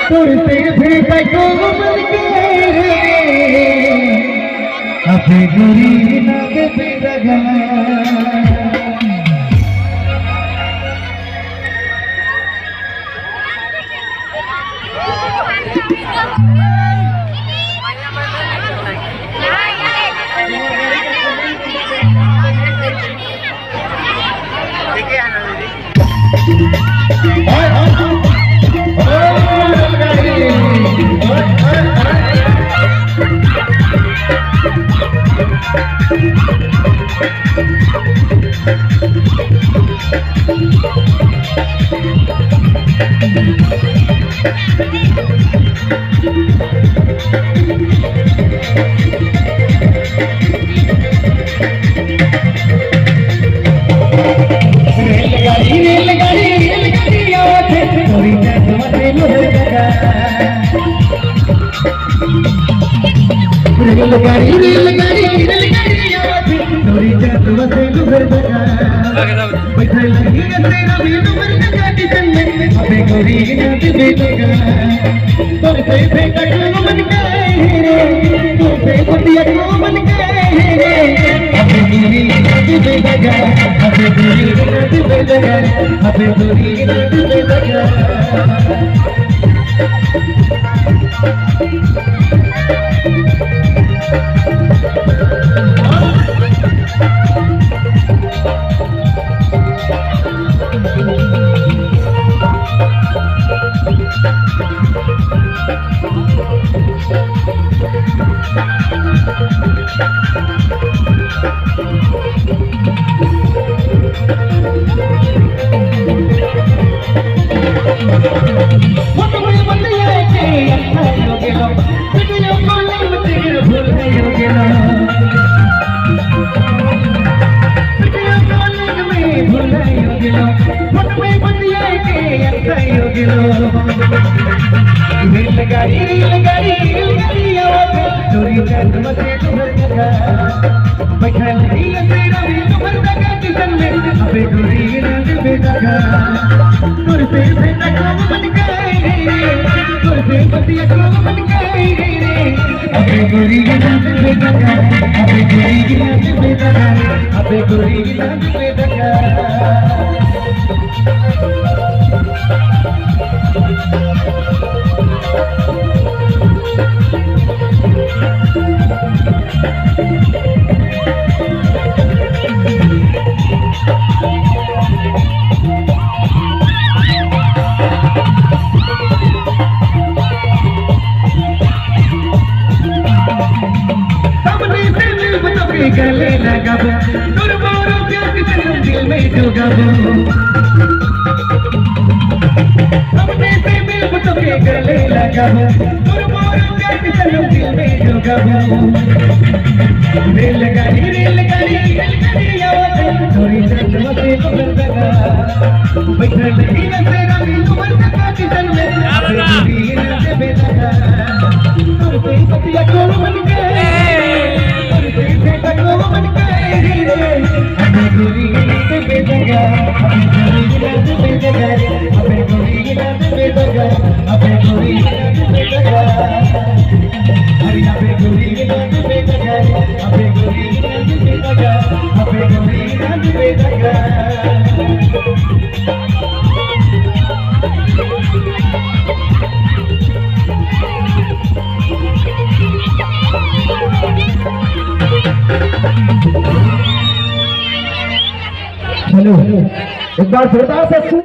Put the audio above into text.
तुझसे भेटा को मन के अपने गोरी ना दे दगा गले लगाबो तोर मोरो प्यार के दिल में डुबाबो अपने से मिल तो के गले लगाबो तोर मोरो प्यार के दिल में डुबाबो रेलगाड़ी आवाज थोड़ी चल से बदल लगा बैठे नहीं न तेरा दिल मन का किचन में तेरी न बेदगा तोर पे पतिया को मन के चलो एक बार जोरदार से